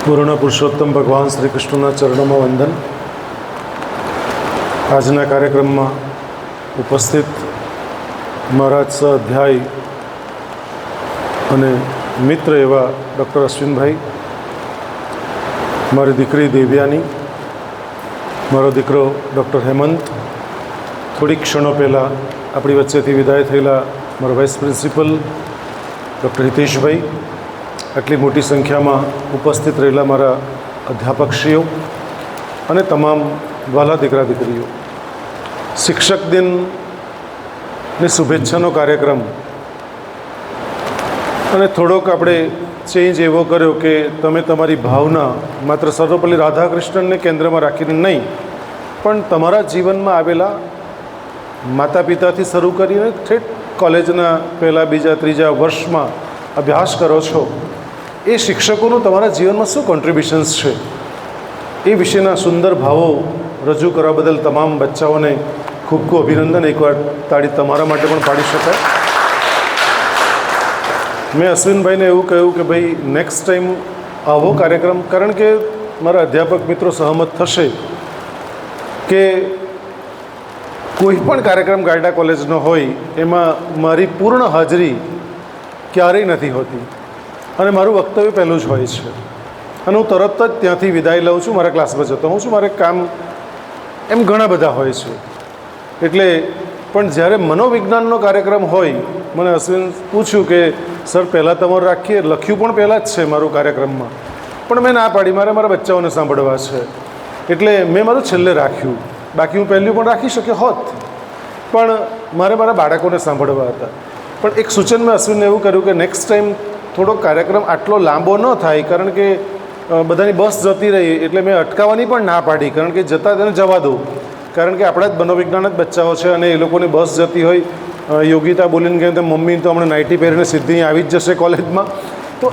પૂર્ણ પુરુષોત્તમ ભગવાન શ્રી કૃષ્ણના ચરણોમાં વંદન. આજના કાર્યક્રમમાં ઉપસ્થિત મહારાજ સહઅધ્યાય અને મિત્ર એવા ડૉક્ટર અશ્વિનભાઈ, મારી દીકરી દેવ્યાની, મારો દીકરો ડૉક્ટર હેમંત, થોડીક ક્ષણો પહેલાં આપણી વચ્ચેથી વિદાય થયેલા મારા વાઇસ પ્રિન્સિપલ ડૉક્ટર હિતેશભાઈ, આટલી મોટી સંખ્યામાં ઉપસ્થિત રહેલા મારા અધ્યાપકશ્રીઓ અને તમામ વહાલા દીકરા દીકરીઓ, શિક્ષક દિનની શુભેચ્છાનો કાર્યક્રમ અને થોડોક આપણે ચેન્જ એવો કર્યો કે તમે તમારી ભાવના માત્ર સર્વપલ્લી રાધાકૃષ્ણને કેન્દ્રમાં રાખીને નહીં, પણ તમારા જીવનમાં આવેલા માતા પિતાથી શરૂ કરીને ઠેઠ કોલેજના પહેલાં બીજા ત્રીજા વર્ષમાં અભ્યાસ કરો છો, એ શિક્ષકોનું તમારા જીવનમાં શું કોન્ટ્રીબ્યુશન્સ છે એ વિશેના સુંદર ભાવો રજૂ કરવા બદલ તમામ બચ્ચાઓને ખૂબ ખૂબ અભિનંદન. એકવાર તાળી તમારા માટે પણ પાડી શકાય. મેં અશ્વિનભાઈને એવું કહ્યું કે ભાઈ નેક્સ્ટ ટાઈમ આવો કાર્યક્રમ, કારણ કે મારા અધ્યાપક મિત્રો સહમત થશે કે કોઈ પણ કાર્યક્રમ ગારડા કોલેજનો હોય એમાં મારી પૂર્ણ હાજરી ક્યારેય નથી હોતી અને મારું વક્તવ્ય પહેલું જ હોય છે અને હું તરત જ ત્યાંથી વિદાય લઉં છું, મારા ક્લાસમાં જતો હોઉં છું, મારે કામ એમ ઘણા બધા હોય છે. એટલે પણ જ્યારે મનોવિજ્ઞાનનો કાર્યક્રમ હોય, મને અશ્વિન પૂછ્યું કે સર પહેલાં તમારું રાખીએ, લખ્યું પણ પહેલાં જ છે મારું કાર્યક્રમમાં, પણ મેં ના પાડી, મારે મારા બચ્ચાઓને સાંભળવા છે એટલે મેં મારું છેલ્લે રાખ્યું. બાકી હું પહેલું પણ રાખી શક્યો હોત, પણ મારે મારા બાળકોને સાંભળવા હતા. પણ એક સૂચન મેં અશ્વિનને એવું કર્યું કે નેક્સ્ટ ટાઈમ થોડો કાર્યક્રમ આટલો લાંબો ન થાય, કારણ કે બધાની બસ જતી રહી એટલે મેં અટકાવવાની પણ ના પાડી, કારણ કે જતાં તેને જવા દો, કારણ કે આપણા જ મનોવિજ્ઞાન જ બચ્ચાઓ છે અને એ લોકોની બસ જતી હોય. યોગિતા બોલીને કહે તો મમ્મી તો હમણાં નાઇટી પહેરીને સીધી આવી જ જશે કોલેજમાં, તો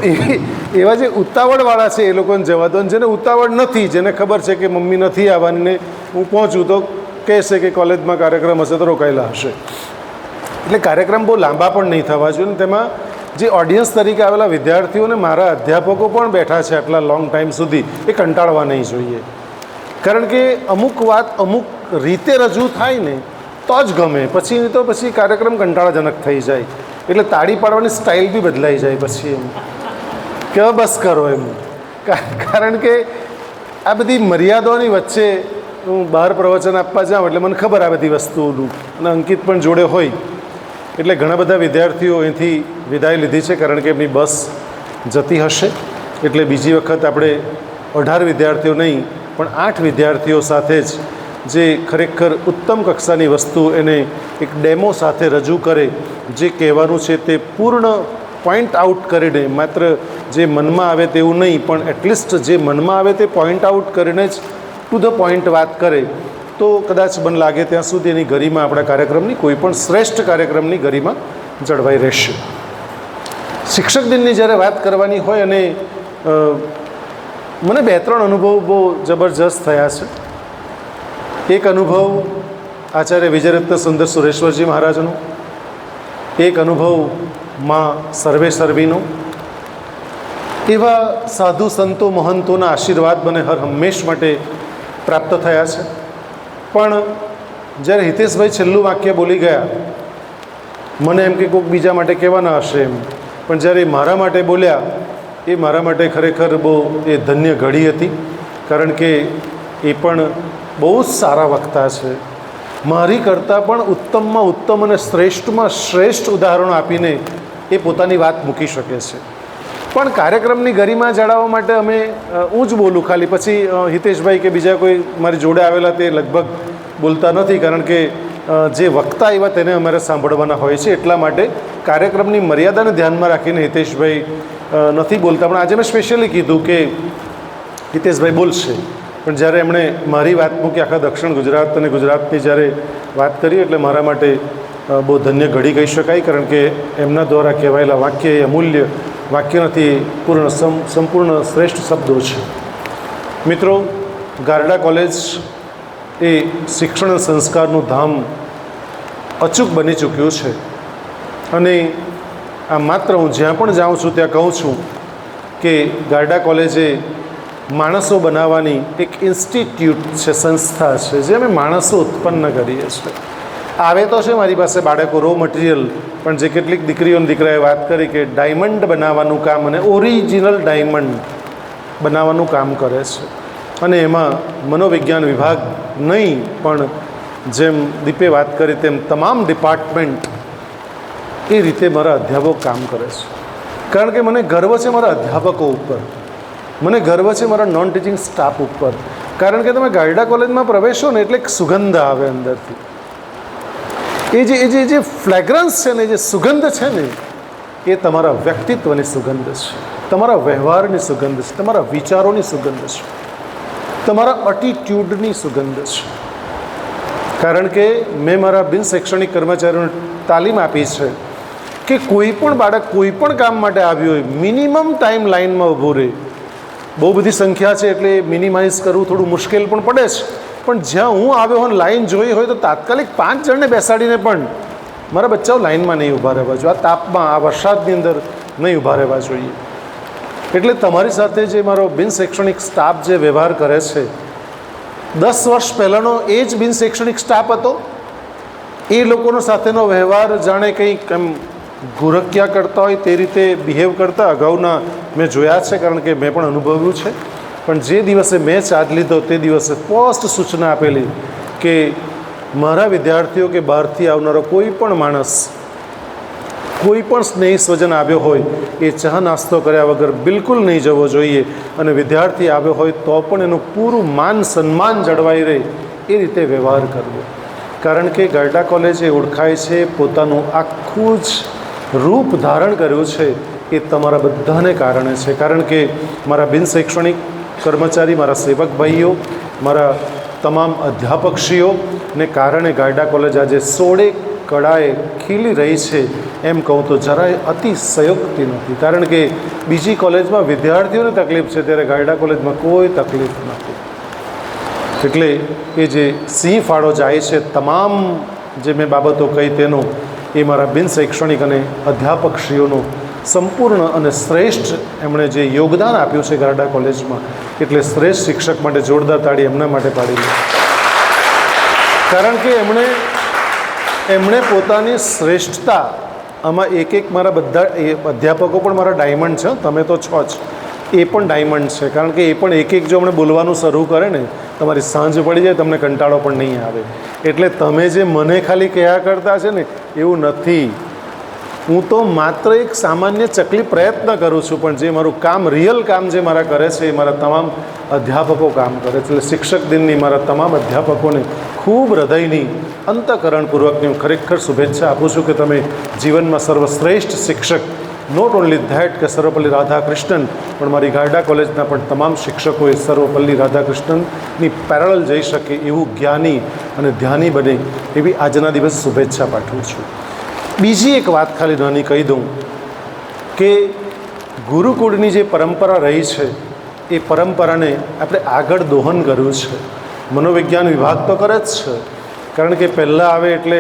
એવા જે ઉતાવળવાળા છે એ લોકોને જવા દો. અને જેને ઉતાવળ નથી, જેને ખબર છે કે મમ્મી નથી આવવાની ને હું પહોંચું તો કહેશે કે કોલેજમાં કાર્યક્રમ હશે તો રોકાયેલા હશે. એટલે કાર્યક્રમ બહુ લાંબા પણ નહીં થવા જોઈએ. તેમાં જે ઓડિયન્સ તરીકે આવેલા વિદ્યાર્થીઓ અને મારા અધ્યાપકો પણ બેઠા છે આટલા લોંગ ટાઈમ સુધી, એ કંટાળવા નહીં જોઈએ, કારણ કે અમુક વાત અમુક રીતે રજૂ થાય ને તો જ ગમે, પછી કાર્યક્રમ કંટાળાજનક થઈ જાય. એટલે તાળી પાડવાની સ્ટાઇલ બી બદલાઈ જાય પછી એમ કે બસ કરો એમ, કારણ કે આ બધી મર્યાદાઓની વચ્ચે હું બહાર પ્રવચન આપવા જાઉં એટલે મને ખબર આ બધી વસ્તુઓનું, અને અંકિત પણ જોડે હોય એટલે ઘણા બધા વિદ્યાર્થીઓ અહીંથી વિદાય લીધી છે, કારણ કે એમની બસ જતી હશે. એટલે બીજી વખત આપણે 18 વિદ્યાર્થીઓ નહીં પણ 8 વિદ્યાર્થીઓ સાથે જ જે ખરેખર ઉત્તમ કક્ષાની વસ્તુ એને એક ડેમો સાથે રજૂ કરે, જે કહેવાનું છે તે પૂર્ણ પોઈન્ટ આઉટ કરીને, માત્ર જે મનમાં આવે તેવું નહીં પણ એટલીસ્ટ જે મનમાં આવે તે પોઈન્ટ આઉટ કરીને જ ટુ ધ પોઈન્ટ વાત કરે, તો કદાચ મને લાગે ત્યાં સુધી એની ગરિમા આપણા કાર્યક્રમની, કોઈ પણ શ્રેષ્ઠ કાર્યક્રમની ગરિમા જળવાઈ રહેશે. શિક્ષક દિનની જ્યારે વાત કરવાની હોય, અને મને 2-3 અનુભવ બહુ જબરજસ્ત થયા છે. એક અનુભવ આચાર્ય વિજયરત્ન સુંદર સુરેશ્વરજી મહારાજનો, એક અનુભવ માં સર્વે સર્વીનો. એવા સાધુ સંતો મહંતોના આશીર્વાદ મને હંમેશ માટે પ્રાપ્ત થયા છે. પણ જ્યારે હિતેશભાઈ છેલ્લું વાક્ય બોલી ગયા, મને એમ કે કોઈક બીજા માટે કહેવાના હશે એમ, પણ જ્યારે મારા માટે બોલ્યા, એ મારા માટે ખરેખર બહુ એ ધન્ય ઘડી હતી, કારણ કે એ પણ બહુ જ સારા વક્તા છે. મારી કરતાં પણ ઉત્તમમાં ઉત્તમ અને શ્રેષ્ઠમાં શ્રેષ્ઠ ઉદાહરણો આપીને એ પોતાની વાત મૂકી શકે છે. પણ કાર્યક્રમની ગરિમા જાળવવા માટે હું જ બોલું ખાલી, પછી હિતેશભાઈ કે બીજા કોઈ મારી જોડે આવેલા તે લગભગ બોલતા નથી, કારણ કે જે વક્તા એવા તેને અમારે સાંભળવાના હોય છે. એટલા માટે કાર્યક્રમની મર્યાદાને ધ્યાનમાં રાખીને હિતેશભાઈ નથી બોલતા. પણ આજે મેં સ્પેશિયલી કીધું કે હિતેશભાઈ બોલશે, પણ જ્યારે એમણે મારી વાત મૂકી, આખા દક્ષિણ ગુજરાત અને ગુજરાતની જ્યારે વાત કરી, એટલે મારા માટે બહુ ધન્ય ઘડી કહી શકાય, કારણ કે એમના દ્વારા કહેવાયેલા વાક્ય એ અમૂલ્ય વાક્ય નથી, સંપૂર્ણ શ્રેષ્ઠ શબ્દો છે. મિત્રો, ગારડા કોલેજ એ શિક્ષણ સંસ્કારનું ધામ અચૂક બની ચૂક્યું છે અને આ માત્ર હું જ્યાં પણ જાઉં છું ત્યાં કહું છું કે ગારડા કોલેજે માણસો બનાવવાની એક ઇન્સ્ટિટ્યૂટ છે, સંસ્થા છે, જે અમે માણસો ઉત્પન્ન કરીએ છીએ. આવે તો છે મારી પાસે બાળકો રો મટીરિયલ, પણ જે કેટલીક દીકરીઓ અને દીકરાએ વાત કરી કે ડાયમંડ બનાવવાનું કામ અને ઓરિજિનલ ડાયમંડ બનાવવાનું કામ કરે છે. અને એમાં મનોવિજ્ઞાન વિભાગ નહીં, પણ જેમ દીપે વાત કરી તેમ તમામ ડિપાર્ટમેન્ટ એ રીતે મારા અધ્યાપકો કામ કરે છે. કારણ કે મને ગર્વ છે મારા અધ્યાપકો ઉપર, મને ગર્વ છે મારા નોન ટીચિંગ સ્ટાફ ઉપર. કારણ કે તમે ગાયડા કોલેજમાં પ્રવેશો ને એટલે એક સુગંધ આવે અંદરથી. એ જે ફ્લેગ્રન્સ છે ને, જે સુગંધ છે ને, એ તમારા વ્યક્તિત્વની સુગંધ છે, તમારા વ્યવહારની સુગંધ છે, તમારા વિચારોની સુગંધ છે, તમારા એટીટ્યૂડની સુગંધ છે. કારણ કે મેં મારા બિન શૈક્ષણિક કર્મચારીઓને તાલીમ આપી છે કે કોઈ પણ બાળક કોઈ પણ કામ માટે આવ્યું હોય, મિનિમમ ટાઈમ લાઇનમાં ઊભું રહે. બહુ બધી સંખ્યા છે એટલે મિનિમાઇઝ કરવું થોડું મુશ્કેલ પણ પડે છે, પણ જ્યાં હું આવ્યો હોય લાઈન જોઈ હોય તો તાત્કાલિક 5 જણને બેસાડીને પણ મારા બચ્ચાઓ લાઇનમાં નહીં ઊભા રહેવા જોઈએ, આ તાપમાં, આ વરસાદની અંદર નહીં ઊભા રહેવા જોઈએ. એટલે તમારી સાથે જે મારો બિન શૈક્ષણિક સ્ટાફ જે વ્યવહાર કરે છે, 10 વર્ષ પહેલાંનો એ જ બિન શૈક્ષણિક સ્ટાફ હતો. એ લોકોનો સાથેનો વ્યવહાર જાણે કંઈક એમ ગુરક્યા કરતા હોય તે રીતે બિહેવ કરતા અગાઉના મેં જોયા છે, કારણ કે મેં પણ અનુભવ્યું છે. પણ જે દિવસે મેં ચાર્જ લીધો તે દિવસે સ્પષ્ટ સૂચના આપેલી કે મારા વિદ્યાર્થીઓ કે બહારથી આવનારો કોઈ પણ માણસ, કોઈ પણ સ્નેહી સ્વજન આવ્યો હોય એ ચા નાસ્તો કર્યા વગર બિલકુલ નહીં જવો જોઈએ, અને વિદ્યાર્થી આવ્યો હોય તો પણ એનું પૂરું માન સન્માન જળવાઈ રહે એ રીતે વ્યવહાર કરવો. કારણ કે ગાયડા કોલેજે ઓળખાય છે, પોતાનું આખું જ રૂપ ધારણ કર્યું છે એ તમારા બધાને કારણે છે. કારણ કે મારા બિન શૈક્ષણિક કર્મચારી, મારા સેવક ભાઈઓ, મારા તમામ અધ્યાપકશ્રીઓને કારણે ગાયડા કોલેજ આજે 16 કળાએ ખીલી રહી છે. એમ કહું તો જરાય અતિશયોક્તિ નથી. કારણ કે બીજી કોલેજમાં વિદ્યાર્થીઓને તકલીફ છે, ત્યારે ગાયડા કોલેજમાં કોઈ તકલીફ નથી. એટલે એ જે સિંહ ફાળો જાય છે, તમામ જે મેં બાબતો કહી તેનો, એ મારા બિન શૈક્ષણિક અને અધ્યાપકશ્રીઓનો સંપૂર્ણ અને શ્રેષ્ઠ એમણે જે યોગદાન આપ્યું છે ગાયડા કોલેજમાં. એટલે શ્રેષ્ઠ શિક્ષક માટે જોરદાર તાળી એમના માટે પાડી લો. કારણ કે એમણે પોતાની શ્રેષ્ઠતા આમાં એક મારા બધા અધ્યાપકો પણ મારા ડાયમંડ છે, તમે તો છો જ, એ પણ ડાયમંડ છે. કારણ કે એ પણ એક જો હમણાં બોલવાનું શરૂ કરે ને, તમારી સાંજ પડી જાય, તમને કંટાળો પણ નહીં આવે. એટલે તમે જે મને ખાલી કહ્યા કરતા છે ને, એવું નથી. હું તો માત્ર એક સામાન્ય ચકલી પ્રયત્ન કરું છું, પણ જે મારું કામ, રિયલ કામ જે મારા કરે છે એ મારા તમામ અધ્યાપકો કામ કરે છે. એટલે શિક્ષક દિનની મારા તમામ અધ્યાપકોને ખૂબ હૃદયની, અંતઃકરણપૂર્વકની હું ખરેખર શુભેચ્છા આપું છું કે તમે જીવનમાં સર્વશ્રેષ્ઠ શિક્ષક, નોટ ઓનલી ધેટ કે સર્વપલ્લી રાધાકૃષ્ણન, પણ મારી ગાયડા કોલેજના પણ તમામ શિક્ષકોએ સર્વપલ્લી રાધાકૃષ્ણનની પેરેલલ જઈ શકે એવું જ્ઞાની અને ધ્યાની બને એવી આજના દિવસ શુભેચ્છા પાઠવું છું. બીજી એક વાત ખાલી નાની કહી દઉં કે ગુરુકુળની જે પરંપરા રહી છે એ પરંપરાને આપણે આગળ દોહન કર્યું છે. મનોવિજ્ઞાન વિભાગ તો કરે જ છે, કારણ કે પહેલાં આવે એટલે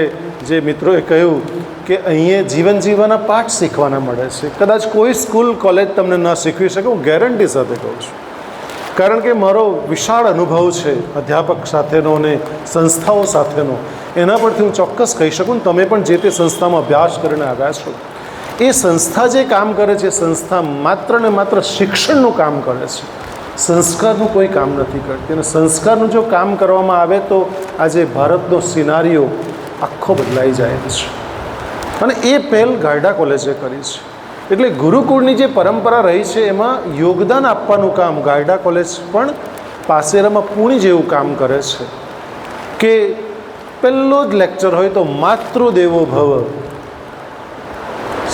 જે મિત્રોએ કહ્યું કે અહીંયા જીવન જીવવાના પાઠ શીખવાના મળે છે. કદાચ કોઈ સ્કૂલ કોલેજ તમને ન શીખવી શકે, હું ગેરંટી સાથે કહું છું. કારણ કે મારો વિશાળ અનુભવ છે અધ્યાપક સાથેનો અને સંસ્થાઓ સાથેનો, એના પરથી હું ચોક્કસ કહી શકું. તમે પણ જે તે સંસ્થામાં અભ્યાસ કરીને આવ્યા છો, એ સંસ્થા જે કામ કરે છે, સંસ્થા માત્ર ને માત્ર શિક્ષણનું કામ કરે છે, સંસ્કારનું કોઈ કામ નથી કરતી. અને સંસ્કારનું જો કામ કરવામાં આવે તો આજે ભારતનો સિનારીઓ આખો બદલાઈ જાય છે. અને એ પહેલ ગાયડા કોલેજે કરી છે. એટલે ગુરુકુળની જે પરંપરા રહી છે એમાં યોગદાન આપવાનું કામ ગાયડા કોલેજ પણ પાસેરામાં પૂણી જેવું કામ કરે છે. કે પહેલો જ લેક્ચર હોય તો માતૃદેવો ભવ,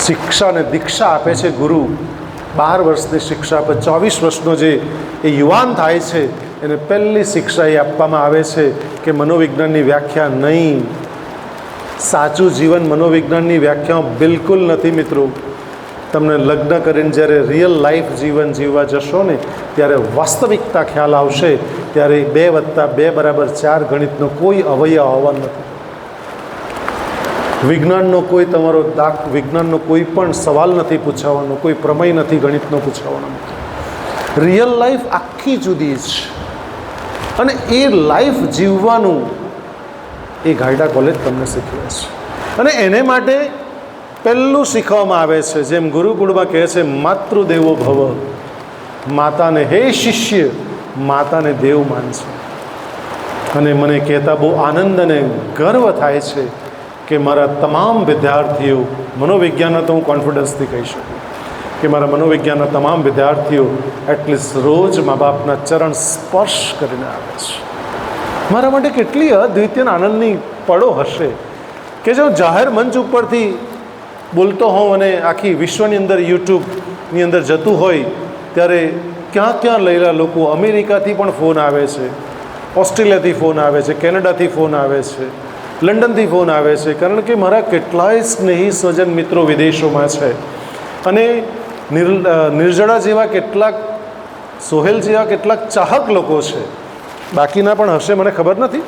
શિક્ષા અને દીક્ષા આપે છે ગુરુ. 12 વર્ષની શિક્ષા આપે, 24 વર્ષનો જે એ યુવાન થાય છે એને પહેલી શિક્ષા એ આપવામાં આવે છે કે મનોવિજ્ઞાનની વ્યાખ્યા નહીં. સાચું જીવન મનોવિજ્ઞાનની વ્યાખ્યાઓ બિલકુલ નથી મિત્રો. તમને લગ્ન કરીને જ્યારે રિયલ લાઈફ જીવન જીવવા જશો ને, ત્યારે વાસ્તવિકતા ખ્યાલ આવશે. ત્યારે 2 + 2 = 4 ગણિતનો કોઈ અવયવ આવવાનો નથી. વિજ્ઞાનનો કોઈ તમારો વિજ્ઞાનનો કોઈ પણ સવાલ નથી પૂછાવાનો, કોઈ પ્રમેય નથી ગણિતનો પૂછાવાનો નથી. રિયલ લાઈફ આખી જુદી છે, અને એ લાઈફ જીવવાનું એ ઘાયડા કોલેજ તમને શીખવે છે. અને એને માટે પહેલું શીખવામાં આવે છે, જેમ ગુરુકુળમાં કહે છે, માતૃદેવો ભવ. માતાને, હે શિષ્ય, માતાને દેવ માનશે. અને મને કહેતા બહુ આનંદ અને ગર્વ થાય છે કે મારા તમામ વિદ્યાર્થીઓ, મનોવિજ્ઞાનના તો હું કોન્ફિડન્સથી કહી શકું કે મારા મનોવિજ્ઞાનના તમામ વિદ્યાર્થીઓ એટલીસ્ટ રોજ મા બાપના ચરણ સ્પર્શ કરીને આવે છે. મારા માટે કેટલી અદ્વિતીય આનંદની પળો હશે કે જો જાહેર મંચ ઉપરથી બોલતો હોઉં અને આખી વિશ્વની અંદર યુટ્યુબની અંદર જતું હોય ત્યારે ક્યાં ક્યાં લયેલા લોકો, અમેરિકાથી પણ ફોન આવે છે, ઓસ્ટ્રેલિયાથી ફોન આવે છે, કેનેડાથી ફોન આવે છે, લંડનથી ફોન આવે છે, કારણ કે મારા કેટલાય સ્નેહી સ્વજન મિત્રો વિદેશોમાં છે. અને નિર્જળા જેવા કેટલાક, સોહેલ જેવા કેટલાક ચાહક લોકો છે. બાકીના પણ હશે, મને ખબર નથી,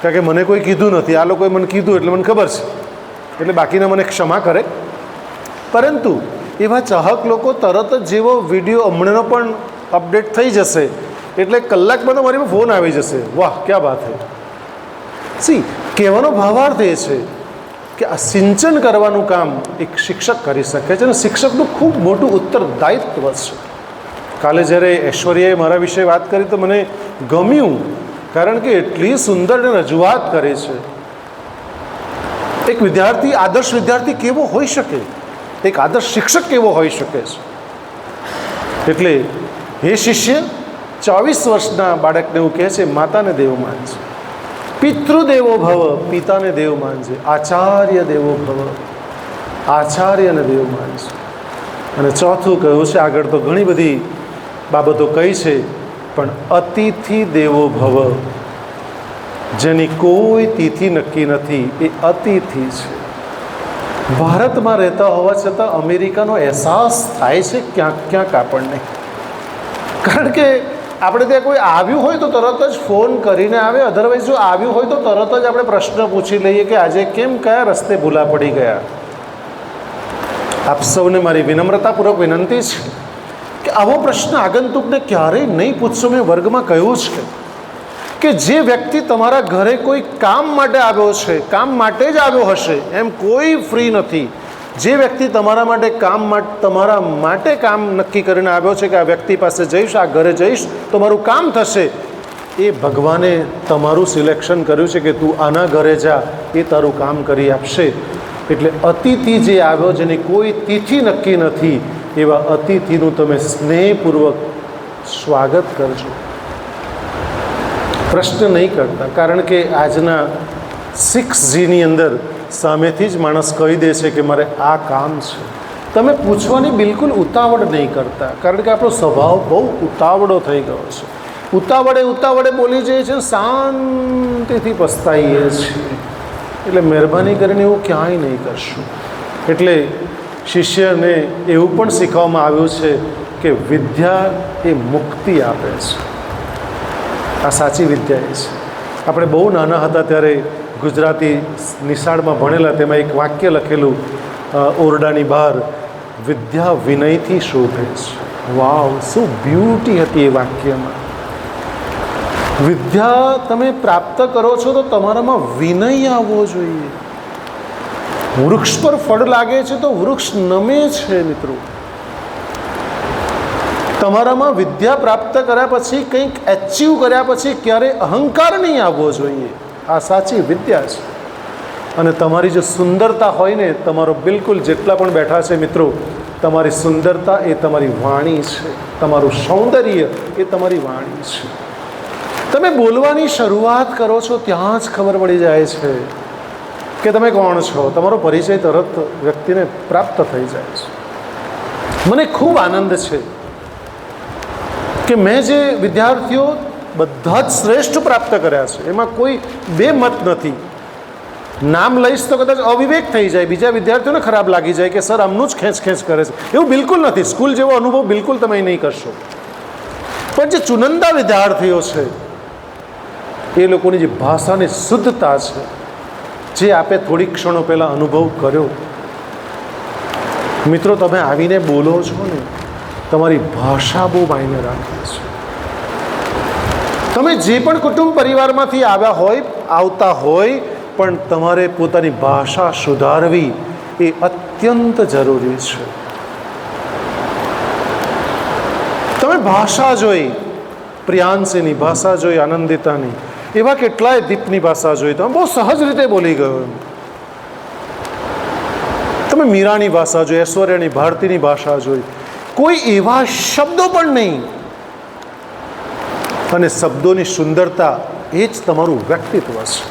કારણ કે મને કોઈ કીધું નથી. આ લોકોએ મને કીધું એટલે મને ખબર છે, એટલે બાકીના મને ક્ષમા કરે. પરંતુ એવા ચાહક લોકો તરત જ જેવો વિડીયો હમણાંનો પણ અપડેટ થઈ જશે એટલે કલાકમાં તો મારી ફોન આવી જશે. વાહ, ક્યાં વાત છે. સી, કહેવાનો ભાવાર્થ એ છે કે આ સિંચન કરવાનું કામ એક શિક્ષક કરી શકે છે, અને શિક્ષકનું ખૂબ મોટું ઉત્તરદાયિત્વ છે. કાલે જ્યારે ઐશ્વર્યાએ મારા વિશે વાત કરી તો મને ગમ્યું, કારણ કે એટલી સુંદર રજૂઆત કરે છે. એક વિદ્યાર્થી, આદર્શ વિદ્યાર્થી કેવો હોઈ શકે, એક આદર્શ શિક્ષક કેવો હોઈ શકે છે. એટલે હે શિષ્ય, 24 વર્ષના બાળકને એવું કહે છે, માતાને દેવ માનજે, પિતૃદેવો ભવ, પિતાને દેવ માનજે, આચાર્ય દેવો ભવ, આચાર્યને દેવ માનજે. અને ચોથું કહ્યું છે, આગળ તો ઘણી બધી બાબતો કહી છે, પણ અતિથિ દેવો ભવ. જેની કોઈ તિથિ નક્કી નથી, એ અતિથિ છે. ભારતમાં રહેતા હોવા છતાં અમેરિકાનો અહેસાસ થાય છે ક્યાંક ક્યાંક આપણને, કારણ કે આપણે ત્યાં કોઈ આવ્યું હોય તો તરત જ ફોન કરીને આવે. અધરવાઇઝ જો આવ્યું હોય તો તરત જ આપણે પ્રશ્ન પૂછી લઈએ કે આજે કેમ, કયા રસ્તે ભૂલા પડી ગયા. આપ સૌને મારી વિનમ્રતાપૂર્વક વિનંતી છે કે આવો પ્રશ્ન આગંતુકને ક્યારેય નહીં પૂછશો. મેં વર્ગમાં કહ્યું છે કે જે વ્યક્તિ તમારા ઘરે કોઈ કામ માટે આવ્યો છે, કામ માટે જ આવ્યો હશે, એમ કોઈ ફ્રી નથી. જે વ્યક્તિ તમારા માટે કામ નક્કી કરીને આવ્યો છે કે આ વ્યક્તિ પાસે જઈશ, આ ઘરે જઈશ તો મારું કામ થશે, એ ભગવાને તમારું સિલેક્શન કર્યું છે કે તું આના ઘરે જા, એ તારું કામ કરી આપશે. એટલે અતિથિ જે આવ્યો, જેની કોઈ તિથિ નક્કી નથી, એવા અતિથિનું તમે સ્નેહપૂર્વક સ્વાગત કરજો. પ્રશ્ન નહીં કરતા, કારણ કે આજના 6Gની અંદર સામેથી જ માણસ કહી દે છે કે મારે આ કામ છે. તમે પૂછવાની બિલકુલ ઉતાવળ નહીં કરતા, કારણ કે આપણો સ્વભાવ બહુ ઉતાવળો થઈ ગયો છે. ઉતાવળે બોલી જઈએ છીએ, શાંતિથી પસ્તાઈએ છીએ. એટલે મહેરબાની કરીને એવું ક્યાંય નહીં કરશું. એટલે શિષ્યને એવું પણ શીખવામાં આવ્યું છે કે વિદ્યા એ મુક્તિ આપે છે. આ સાચી વિદ્યા એ છે. આપણે બહુ નાના હતા ત્યારે ગુજરાતી નિશાળમાં ભણેલા, તેમાં એક વાક્ય લખેલું ઓરડાની બહાર, વિદ્યા વિનયથી શોભે છે. વાવ, શું બ્યુટી હતી એ વાક્યમાં. વિદ્યા તમે પ્રાપ્ત કરો છો તો તમારામાં વિનય આવવો જોઈએ. વૃક્ષ પર ફળ લાગે છે તો વૃક્ષ નમે છે મિત્રો. તમારામાં વિદ્યા પ્રાપ્ત કર્યા પછી, કંઈક એચીવ કર્યા પછી ક્યારેય અહંકાર નહીં આવવો જોઈએ. આ સાચી વિદ્યા છે. અને તમારી જો સુંદરતા હોય ને, તમારો બિલકુલ જેટલા પણ બેઠા છે મિત્રો, તમારી સુંદરતા એ તમારી વાણી છે, તમારું સૌંદર્ય એ તમારી વાણી છે. તમે બોલવાની શરૂઆત કરો છો ત્યાં જ ખબર પડી જાય છે કે તમે કોણ છો. તમારો પરિચય તરત વ્યક્તિને પ્રાપ્ત થઈ જાય છે. મને ખૂબ આનંદ છે કે મેં જે વિદ્યાર્થીઓ બધા જ શ્રેષ્ઠ પ્રાપ્ત કર્યા છે, એમાં કોઈ બે મત નથી. નામ લઈશ તો કદાચ અવિવેક થઈ જાય, બીજા વિદ્યાર્થીઓને ખરાબ લાગી જાય કે સર આમનું જ ખેંચ કરે છે. એવું બિલકુલ નથી. સ્કૂલ જેવો અનુભવ બિલકુલ તમે નહીં કરશો. પણ જે ચુનંદા વિદ્યાર્થીઓ છે, એ લોકોની જે ભાષાની શુદ્ધતા છે, જે આપે થોડીક ક્ષણો પહેલાં અનુભવ કર્યો. મિત્રો, તમે આવીને બોલો છો ને, તમારી ભાષા બહુ માયને રાખે છે. તમે જે પણ કુટુંબ પરિવારમાંથી આવતા હોય પણ તમારે પોતાની ભાષા સુધારવી એ અત્યંત જરૂરી છે. તમે ભાષા જોઈ, પ્રિયાંશીની ભાષા જોઈ, આનંદિતાની, એવા કેટલાય દીપની ભાષા જોઈ, તમે બહુ સહજ રીતે બોલી ગયો. તમે મીરાની ભાષા જોઈ, ઐશ્વર્યાની, ભારતીની ભાષા જોઈ, કોઈ એવા શબ્દો પણ નહીં. અને શબ્દોની સુંદરતા એ જ તમારું વ્યક્તિત્વ છે.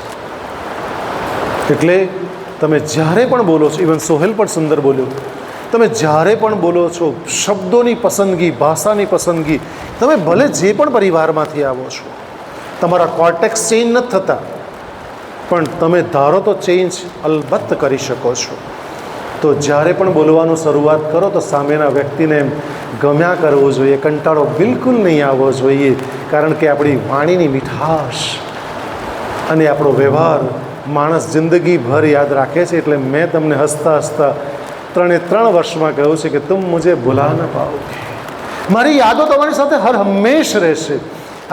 એટલે તમે જ્યારે પણ બોલો છો, ઇવન સોહેલ પણ સુંદર બોલ્યો, તમે જ્યારે પણ બોલો છો શબ્દોની પસંદગી, ભાષાની પસંદગી, તમે ભલે જે પણ પરિવારમાંથી આવો છો, તમારા કોર્ટેક્સ ચેન્જ નથી થતા, પણ તમે ધારો તો ચેન્જ અલબત્ત કરી શકો છો. તો જ્યારે પણ બોલવાનું શરૂઆત કરો તો સામેના વ્યક્તિને એમ ગમ્યા કરવું જોઈએ, કંટાળો બિલકુલ નહીં આવવો જોઈએ. કારણ કે આપણી વાણીની મીઠાશ અને આપણો વ્યવહાર માણસ જિંદગીભર યાદ રાખે છે. એટલે મેં તમને હસતા હસતા 3 વર્ષમાં કહ્યું છે કે તુમ મુझे ભૂલા ન પાઓગે. મારી યાદો તમારી સાથે હર હંમેશ રહેશે.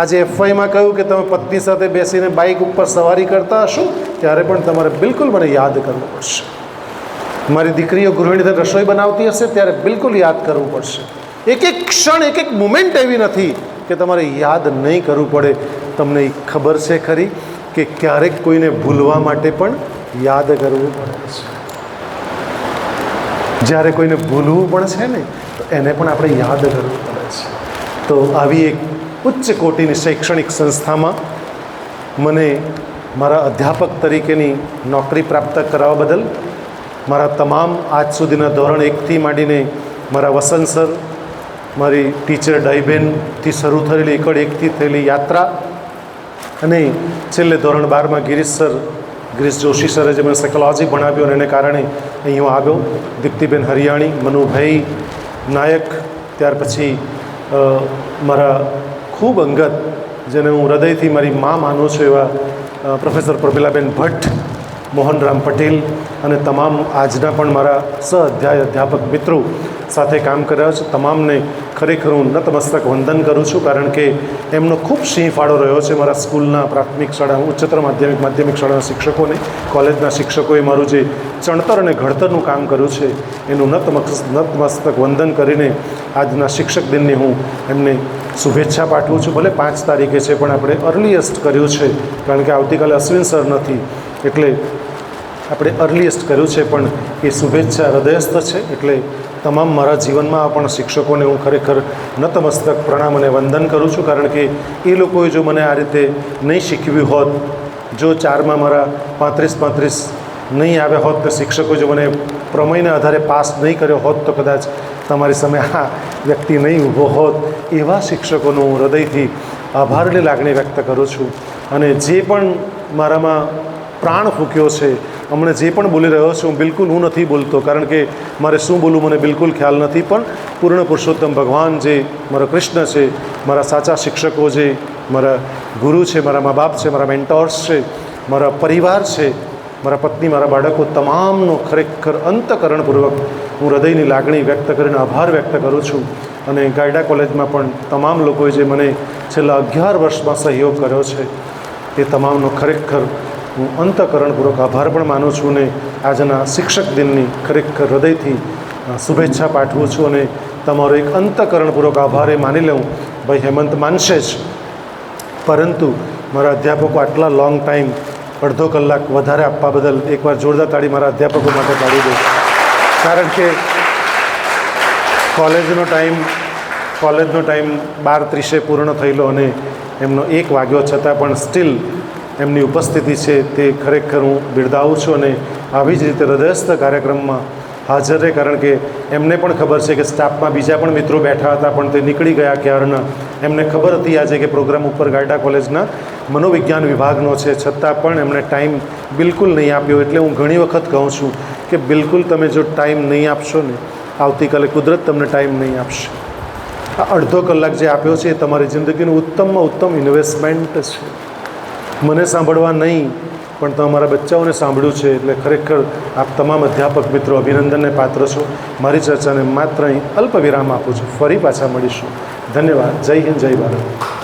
આજે FYમાં કહ્યું કે તમે પત્ની સાથે બેસીને બાઇક ઉપર સવારી કરતા હશો ત્યારે પણ તમારે બિલકુલ મને યાદ કરવું પડશે. મારી દીકરીઓ ગૃહિણીને રસોઈ બનાવતી હશે ત્યારે બિલકુલ યાદ કરવું પડશે. એક એક ક્ષણ, એક એક મુમેન્ટ એવી નથી કે તમારે યાદ નહીં કરવું પડે. તમને ખબર છે ખરી કે ક્યારેક કોઈને ભૂલવા માટે પણ યાદ કરવું પડે છે. જ્યારે કોઈને ભૂલવું પણ છે ને તો એને પણ આપણે યાદ કરવું પડે છે. તો આવી એક ઉચ્ચ કોટીની શૈક્ષણિક સંસ્થામાં મને મારા અધ્યાપક તરીકેની નોકરી પ્રાપ્ત કરાવવા બદલ મારા તમામ આજ સુધીના ધોરણ 1થી માંડીને મારા વસંત સર, મારી ટીચર ડાઈબેનથી શરૂ થયેલી એકડ 1થી થયેલી યાત્રા, અને છેલ્લે ધોરણ 12માં ગિરીશ જોશી સરે જે મને સાયકોલોજી ભણાવ્યું અને એને કારણે અહીં હું આવ્યો. દીપ્તિબેન હરિયાણી, મનુભાઈ નાયક, ત્યાર પછી મારા ખૂબ અંગત, જેને હું હૃદયથી મારી મા માનું છું એવા પ્રોફેસર પ્રભિલાબેન ભટ્ટ, મોહનરામ પટેલ અને તમામ આજના પણ મારા અધ્યાપક મિત્રો સાથે કામ કર્યા છે. તમામને ખરેખર હું નતમસ્તક વંદન કરું છું. કારણ કે એમનો ખૂબ સિંહ ફાળો રહ્યો છે મારા સ્કૂલના, પ્રાથમિક શાળા, ઉચ્ચતર માધ્યમિક શાળાના શિક્ષકોને, કોલેજના શિક્ષકોએ મારું જે ચણતર અને ઘડતરનું કામ કર્યું છે એનું નતમસ્તક વંદન કરીને આજના શિક્ષક દિનની હું એમને શુભેચ્છા પાઠવું છું. ભલે 5 તારીખે છે પણ આપણે અર્લીએસ્ટ કર્યું છે, કારણ કે આવતીકાલે અશ્વિન સર નથી એટલે આપણે અર્લીએસ્ટ કર્યું છે, પણ એ શુભેચ્છા હૃદયસ્થ છે. એટલે તમામ મારા જીવનમાં પણ શિક્ષકોને હું ખરેખર નતમસ્તક પ્રણામ અને વંદન કરું છું. કારણ કે એ લોકોએ જો મને આ રીતે નહીં શીખવ્યું હોત, જો 4માં મારા 35 નહીં આવ્યા હોત, તો શિક્ષકો જો મને પ્રમેયના આધારે પાસ નહીં કર્યો હોત તો કદાચ તમારી સામે આ વ્યક્તિ નહીં ઊભો હોત. એવા શિક્ષકોનો હું હૃદયથી આભારની લાગણી વ્યક્ત કરું છું. અને જે પણ મારામાં પ્રાણ ફૂંક્યો છે, હમણાં જે પણ બોલી રહ્યો છું, બિલકુલ હું નથી બોલતો, કારણ કે મારે શું બોલવું મને બિલકુલ ખ્યાલ નથી. પણ પૂર્ણ પુરુષોત્તમ ભગવાન જે મારો કૃષ્ણ છે, મારા સાચા શિક્ષકો જે મારા ગુરુ છે, મારા મા બાપ છે, મારા મેન્ટોર્સ છે, મારા પરિવાર છે, મારા પત્ની, મારા બાળકો, તમામનો ખરેખર અંતઃકરણપૂર્વક હું હૃદયની લાગણી વ્યક્ત કરીને આભાર વ્યક્ત કરું છું. અને ગાયડા કોલેજમાં પણ તમામ લોકોએ જે મને છેલ્લા 11 વર્ષમાં સહયોગ કર્યો છે એ તમામનો ખરેખર હું અંતઃકરણપૂર્વક આભાર પણ માનું છું. ને આજના શિક્ષક દિનની ખરેખર હૃદયથી શુભેચ્છા પાઠવું છું. અને તમારો એક અંતઃકરણપૂર્વક આભાર એ માની લઉં. ભાઈ હેમંત માનશે જ, પરંતુ મારા અધ્યાપકો આટલા લોંગ ટાઈમ, અડધો કલાક વધારે આપવા બદલ એકવાર જોરદાર તાળી મારા અધ્યાપકો માટે પાડી દો. કારણ કે કોલેજનો ટાઈમ 12:30 પૂર્ણ થયેલો અને એમનો 1 વાગ્યો છતાં પણ સ્ટીલ એમની ઉપસ્થિતિ છે તે ખરેખર હું બિરદાવું છું. અને આવી જ રીતે હૃદયસ્થ કાર્યક્રમમાં હાજર રહે, કારણ કે એમને પણ ખબર છે કે સ્ટાફમાં બીજા પણ મિત્રો બેઠા હતા પણ તે નીકળી ગયા ક્યારના. એમને ખબર હતી આજે કે પ્રોગ્રામ ઉપર ગાયડા કોલેજના મનોવિજ્ઞાન વિભાગનો છે, છતાં પણ એમણે ટાઈમ બિલકુલ નહીં આપ્યો. એટલે હું ઘણી વખત કહું છું કે બિલકુલ તમે જો ટાઈમ નહીં આપશો ને, આવતીકાલે કુદરત તમને ટાઈમ નહીં આપશે. આ અડધો કલાક જે આપ્યો છે એ તમારી જિંદગીનું ઉત્તમમાં ઉત્તમ ઇન્વેસ્ટમેન્ટ છે. મને સાંભળવા નહીં, પણ તમારા બચ્ચાઓને સાંભળ્યું છે એટલે ખરેખર આપ તમામ અધ્યાપક મિત્રો અભિનંદનને પાત્ર છો. મારી ચર્ચાને માત્ર અહીં અલ્પ વિરામ આપું છું. ફરી પાછા મળીશું. ધન્યવાદ. જય હિન્દ, જય ભારત.